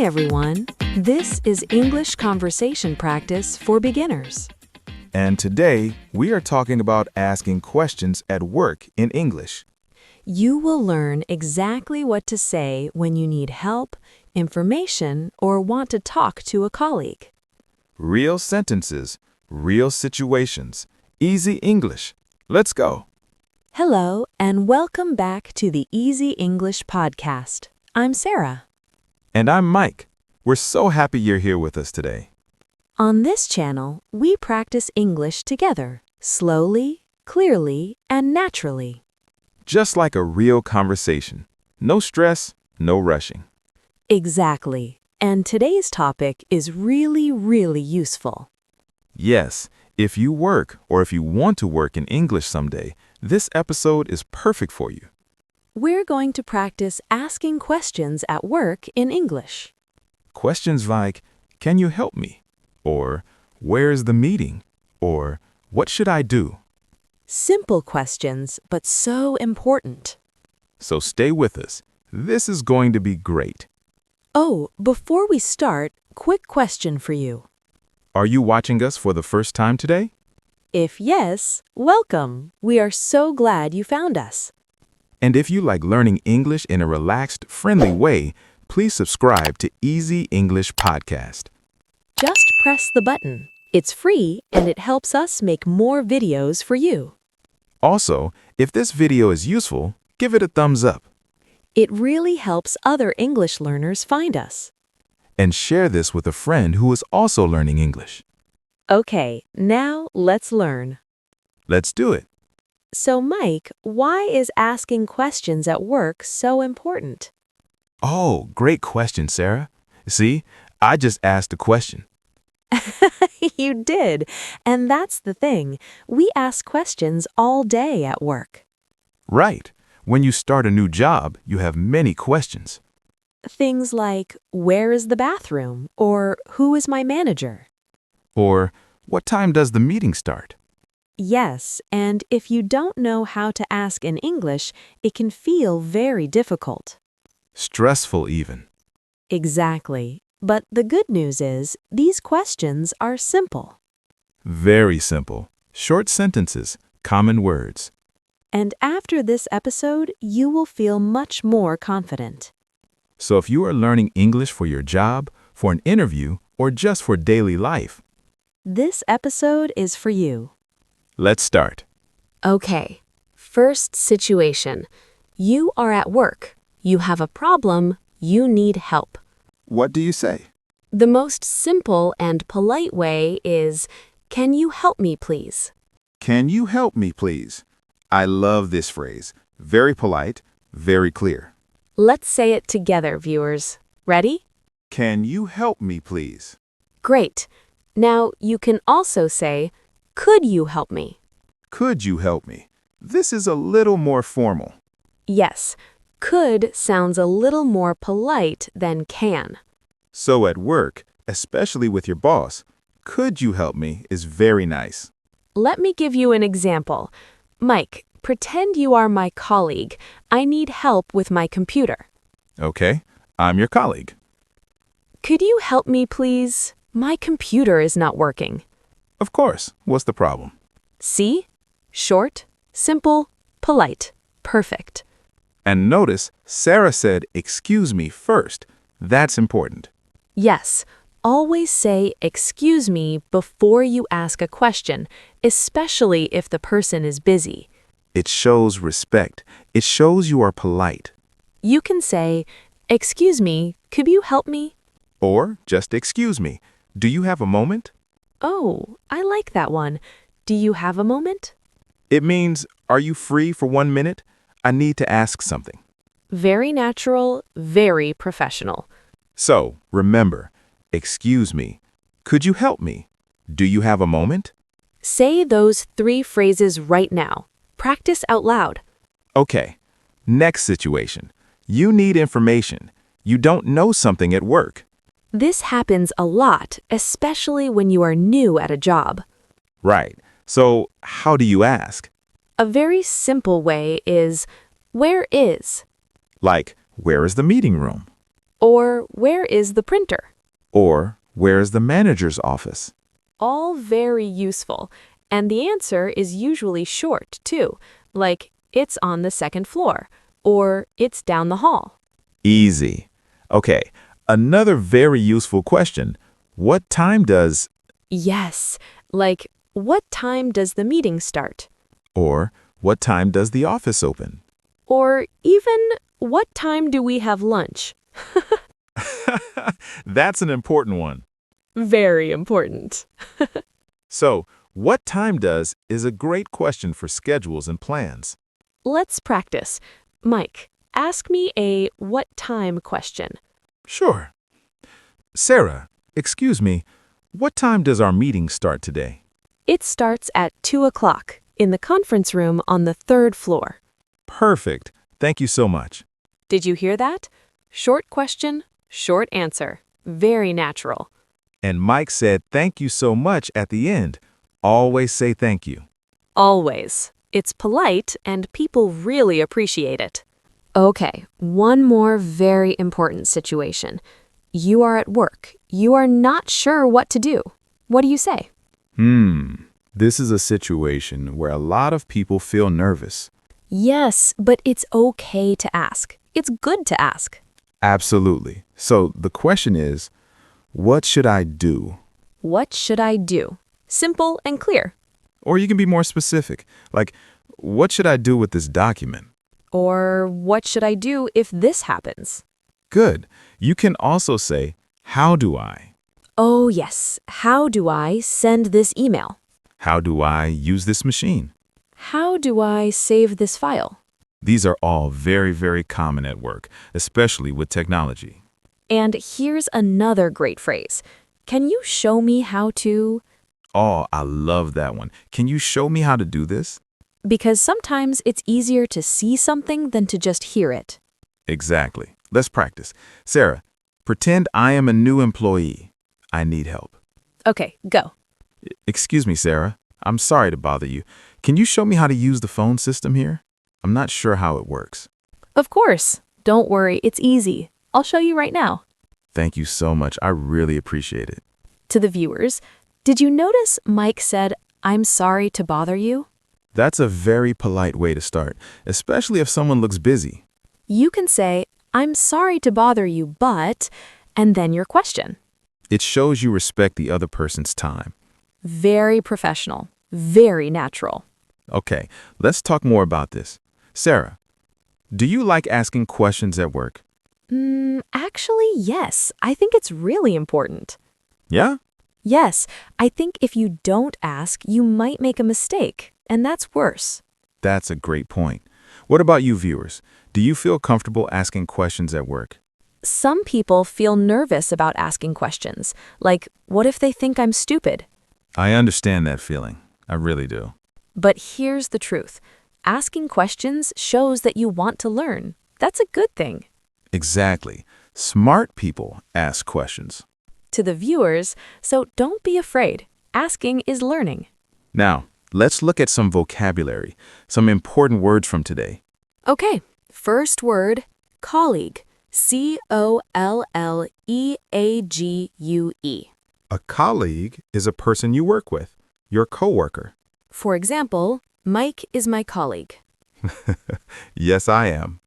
everyone. This is English conversation practice for beginners. And today, we are talking about asking questions at work in English. You will learn exactly what to say when you need help, information, or want to talk to a colleague. Real sentences, real situations, easy English. Let's go. Hello, and welcome back to the Easy English podcast. I'm Sarah. And I'm Mike. We're so happy you're here with us today. On this channel, we practice English together, slowly, clearly, and naturally. Just like a real conversation. No stress, no rushing. Exactly. And today's topic is really useful. Yes, if you work or if you want to work in English someday, this episode is perfect for you. We're going to practice asking questions at work in English. Questions like, can you help me? Or, where's the meeting? Or, what should I do? Simple questions, but so important. So stay with us. This is going to be great. Oh, before we start, quick question for you. Are you watching us for the first time today? If yes, welcome. We are so glad you found us. And if you like learning English in a relaxed, friendly way, please subscribe to Easy English Podcast. Just press the button. It's free and it helps us make more videos for you. Also, if this video is useful, give it a thumbs up. It really helps other English learners find us. And share this with a friend who is also learning English. Okay, now let's learn. Let's do it. So, Mike, why is asking questions at work so important? Oh, great question, Sarah. See, I just asked a question. You did. And that's the thing. We ask questions all day at work. Right. When you start a new job, you have many questions. Things like, where is the bathroom? Or who is my manager? Or, what time does the meeting start? Yes, and if you don't know how to ask in English, it can feel very difficult. Stressful even. Exactly. But the good news is, these questions are simple. Very simple. Short sentences, common words. And after this episode, you will feel much more confident. So if you are learning English for your job, for an interview, or just for daily life, this episode is for you. let's start. Okay. First situation. You are at work. You have a problem. You need help. What do you say? The most simple and polite way is, can you help me, please? Can you help me, please? I love this phrase. Very polite, very clear. Let's say it together, viewers. Ready? Can you help me, please? Great. Now, you can also say, could you help me? Could you help me? This is a little more formal. Yes, could sounds a little more polite than can. So at work, especially with your boss, could you help me is very nice. Let me give you an example. Mike, pretend you are my colleague. I need help with my computer. Okay, I'm your colleague. Could you help me, please? My computer is not working. Of course, what's the problem? See? Short, simple, polite. Perfect. And notice, Sarah said, excuse me first. That's important. Yes, always say excuse me before you ask a question, especially if the person is busy. It shows respect. It shows you are polite. You can say, excuse me, could you help me? Or just excuse me. Do you have a moment? Oh, I like that one. Do you have a moment? It means, are you free for 1 minute? I need to ask something. Very natural, very professional. So, remember, excuse me. Could you help me? Do you have a moment? Say those 3 phrases right now. Practice out loud. Okay, next situation. You need information. You don't know something at work. This happens a lot, especially when you are new at a job. Right. So, how do you ask? A very simple way is, where is? Like, where is the meeting room? Or where is the printer? Or, where is the manager's office? All very useful. And the answer is usually short, too, like it's on the second floor or it's down the hall. Easy. Okay, another very useful question. What time does, Yes, like what time does the meeting start? or what time does the office open? Or even what time do we have lunch? That's an important one. Very important. So, what time does is a great question for schedules and plans. Let's practice. Mike, ask me a what time question. Sure. Sarah, excuse me, what time does our meeting start today? It starts at 2 o'clock in the conference room on the third floor. Perfect. Thank you so much. Did you hear that? Short question, short answer. Very natural. And Mike said thank you so much at the end. Always say thank you. Always. It's polite and people really appreciate it. Okay, one more very important situation. You are at work. You are not sure what to do. What do you say? This is a situation where a lot of people feel nervous. Yes, but it's okay to ask. It's good to ask. Absolutely. So the question is, what should I do? What should I do? Simple and clear. Or you can be more specific, like, what should I do with this document? Or what should I do if this happens? Good. You can also say, how do I? Oh, yes. How do I send this email? How do I use this machine? How do I save this file? These are all very, very common at work, especially with technology. And here's another great phrase. Can you show me how to? Oh, I love that one. Can you show me how to do this? Because sometimes it's easier to see something than to just hear it. Exactly. Let's practice. Sarah, pretend I am a new employee. I need help. Okay, go. Excuse me, Sarah. I'm sorry to bother you. Can you show me how to use the phone system here? I'm not sure how it works. Of course. Don't worry, it's easy. I'll show you right now. Thank you so much. I really appreciate it. To the viewers, did you notice Mike said, "I'm sorry to bother you"? That's a very polite way to start, especially if someone looks busy. You can say, "I'm sorry to bother you, but," and then your question. It shows you respect the other person's time. Very professional, very natural. Okay, let's talk more about this. Sarah, do you like asking questions at work? Actually, yes. I think it's really important. Yeah? Yes, I think if you don't ask, you might make a mistake, and that's worse. That's a great point. What about you viewers? Do you feel comfortable asking questions at work? Some people feel nervous about asking questions, like, what if they think I'm stupid? I understand that feeling. I really do. But here's the truth. Asking questions shows that you want to learn. That's a good thing. Exactly. Smart people ask questions. To the viewers, so don't be afraid. Asking is learning. Now, let's look at some vocabulary, some important words from today. Okay, first word, colleague. C-O-L-L-E-A-G-U-E. A colleague is a person you work with, your coworker. For example, Mike is my colleague. Yes, I am.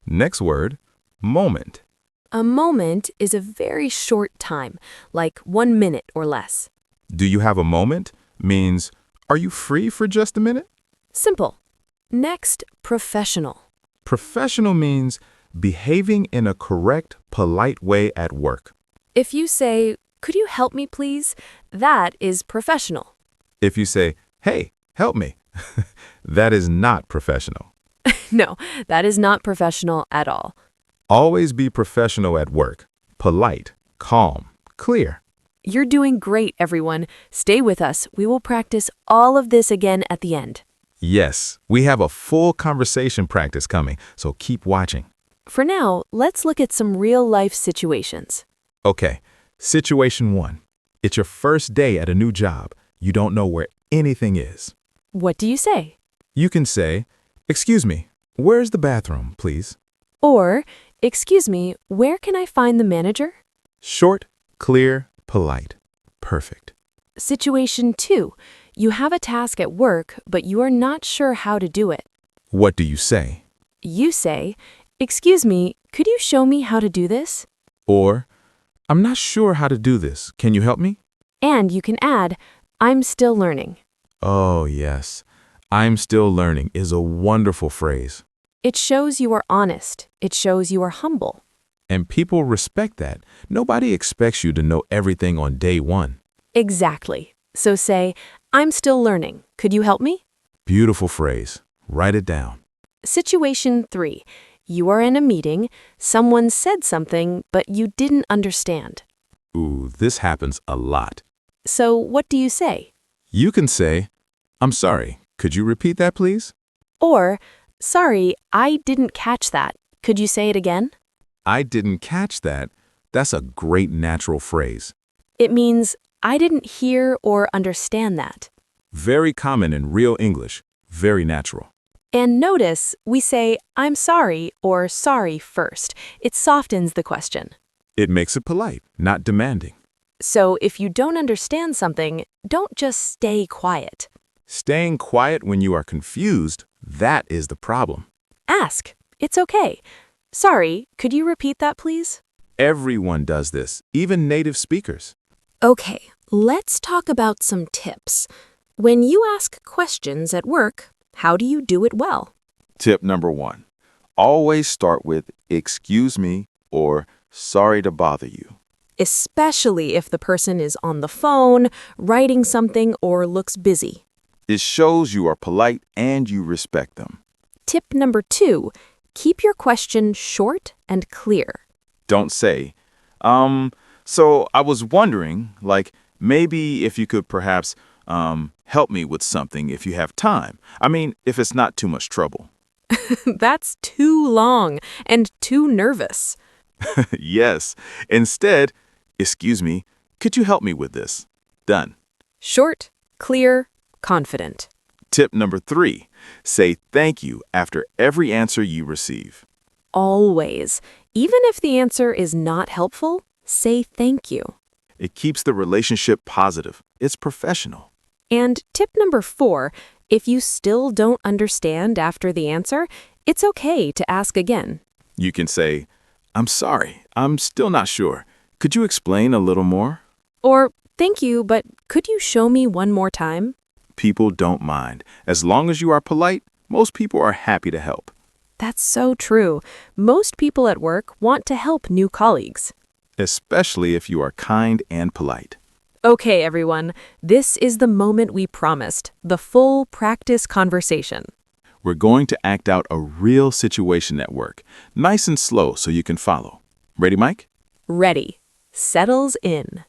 Next word, moment. A moment is a very short time, like 1 minute or less. Do you have a moment? Means, are you free for just a minute? Simple. Next, professional. Professional means behaving in a correct, polite way at work. If you say, "Could you help me, please?" that is professional. If you say, hey, help me, that is not professional. No, that is not professional at all. Always be professional at work. Polite, calm, clear. You're doing great, everyone. Stay with us. We will practice all of this again at the end. Yes, we have a full conversation practice coming, so keep watching. For now, let's look at some real-life situations. Okay, situation 1. It's your first day at a new job. You don't know where anything is. What do you say? You can say, excuse me, where's the bathroom, please? Or, Excuse me, where can I find the manager? Short, clear, polite. Perfect. Situation 2. You have a task at work, but you are not sure how to do it. What do you say? You say, "Excuse me, could you show me how to do this?" Or, I'm not sure how to do this. Can you help me? And you can add, "I'm still learning." Oh, yes. I'm still learning is a wonderful phrase. It shows you are honest. It shows you are humble. And people respect that. Nobody expects you to know everything on day one. Exactly. So say, "I'm still learning. Could you help me?" Beautiful phrase. Write it down. Situation 3. You are in a meeting. Someone said something, but you didn't understand. Ooh, this happens a lot. So what do you say? You can say, I'm sorry. Could you repeat that, please? Or, "Sorry, I didn't catch that. Could you say it again?" I didn't catch that. That's a great natural phrase. It means, "I didn't hear or understand that." Very common in real English. Very natural. And notice, we say, "I'm sorry" or "sorry" first. It softens the question. It makes it polite, not demanding. So if you don't understand something, don't just stay quiet. Staying quiet when you are confused, that is the problem. Ask. It's okay. "Sorry, could you repeat that, please?" Everyone does this, even native speakers. Okay, let's talk about some tips. When you ask questions at work, how do you do it well? Tip number 1. Always start with "excuse me" or "sorry to bother you." Especially if the person is on the phone, writing something, or looks busy. It shows you are polite and you respect them. Tip number 2, keep your question short and clear. Don't say, so I was wondering, maybe if you could perhaps, help me with something if you have time. I mean, if it's not too much trouble. That's too long and too nervous. Yes. Instead, "Excuse me, could you help me with this?" Done. Short, clear, confident. Tip number 3. Say thank you after every answer you receive. Always. Even if the answer is not helpful, say thank you. It keeps the relationship positive. It's professional. And tip number 4, if you still don't understand after the answer, it's okay to ask again. You can say, "I'm sorry, I'm still not sure. Could you explain a little more?" Or, "Thank you, but could you show me one more time?" People don't mind. As long as you are polite, most people are happy to help. That's so true. Most people at work want to help new colleagues. Especially if you are kind and polite. Okay, everyone, this is the moment we promised, the full practice conversation. We're going to act out a real situation at work, nice and slow so you can follow. Ready, Mike? Ready. Settles in.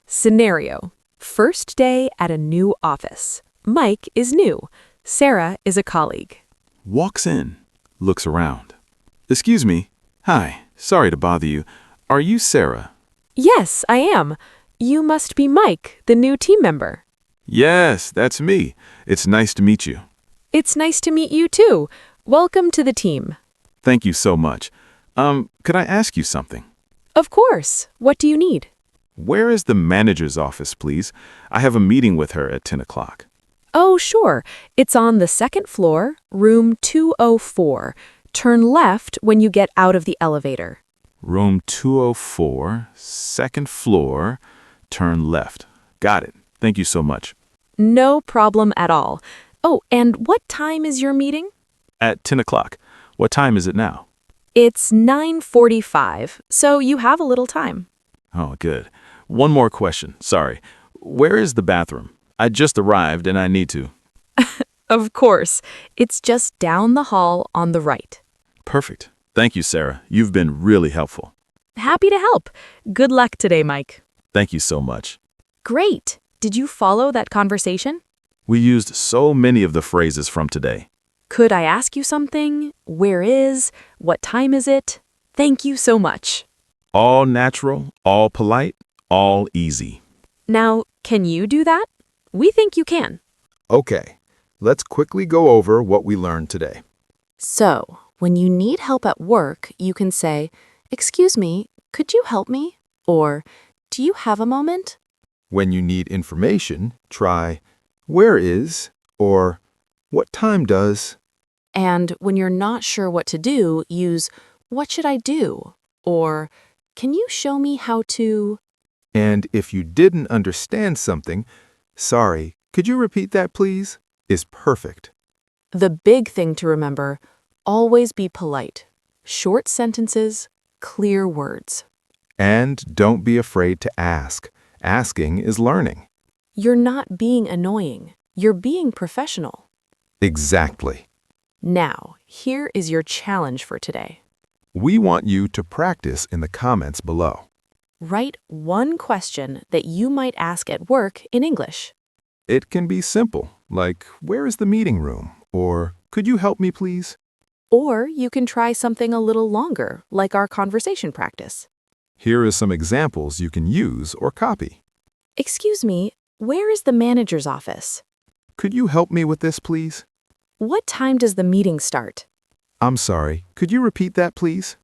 Scenario. First day at a new office. Mike is new. Sarah is a colleague. Walks in, looks around. "Excuse me. Hi, sorry to bother you. Are you Sarah?" Yes, I am. You must be Mike, the new team member. "Yes, that's me. It's nice to meet you." It's nice to meet you too. Welcome to the team. "Thank you so much. Could I ask you something?" Of course. What do you need? "Where is the manager's office, please? I have a meeting with her at 10 o'clock. Oh, sure. It's on the second floor, room 204. Turn left when you get out of the elevator. Room 204, second floor, turn left. Got it. Thank you so much." No problem at all. Oh, and what time is your meeting? "At 10 o'clock. What time is it now?" It's 9:45, so you have a little time. "Oh, good. One more question. Sorry. Where is the bathroom? I just arrived and I need to." Of course. It's just down the hall on the right. "Perfect. Thank you, Sarah. You've been really helpful." Happy to help. Good luck today, Mike. "Thank you so much." Great. Did you follow that conversation? We used so many of the phrases from today. Could I ask you something? Where is? What time is it? Thank you so much. All natural, all polite, all easy. Now, can you do that? We think you can. Okay, let's quickly go over what we learned today. So, When you need help at work, you can say, "Excuse me, could you help me?" Or, "Do you have a moment?" When you need information, try where is or what time does. And when you're not sure what to do, use "What should I do?" Or "Can you show me how to?" And if you didn't understand something, sorry, could you repeat that please? Is perfect. The big thing to remember, always be polite. Short sentences, clear words. And don't be afraid to ask. Asking is learning. You're not being annoying. You're being professional. Exactly. Now, here is your challenge for today. We want you to practice in the comments below. Write one question that you might ask at work in English. It can be simple, like, where is the meeting room? Or, could you help me please? Or you can try something a little longer, like our conversation practice. Here are some examples you can use or copy. Excuse me, where is the manager's office? Could you help me with this please? What time does the meeting start? I'm sorry, could you repeat that please?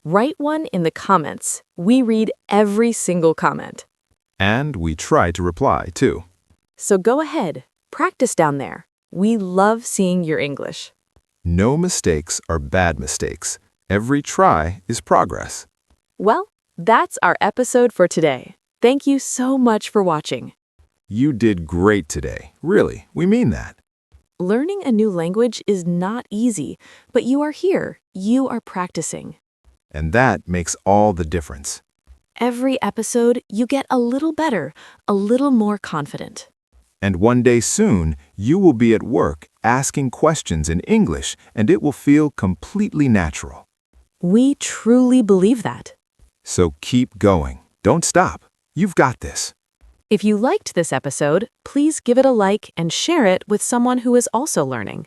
Write one in the comments. We read every single comment. And we try to reply too. So go ahead, practice down there. We love seeing your English. No mistakes are bad mistakes. Every try is progress. Well, that's our episode for today. Thank you so much for watching. You did great today. Really, we mean that. Learning a new language is not easy, but you are here. You are practicing. And that makes all the difference. Every episode, you get a little better, a little more confident. And one day soon, you will be at work asking questions in English, and it will feel completely natural. We truly believe that. So keep going. Don't stop. You've got this. If you liked this episode, please give it a like and share it with someone who is also learning.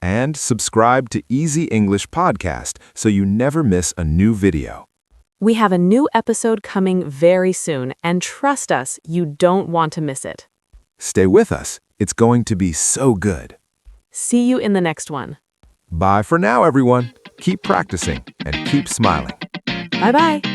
And subscribe to Easy English Podcast so you never miss a new video. We have a new episode coming very soon, and trust us, you don't want to miss it. Stay with us. It's going to be so good. See you in the next one. Bye for now, everyone. Keep practicing and keep smiling. Bye-bye.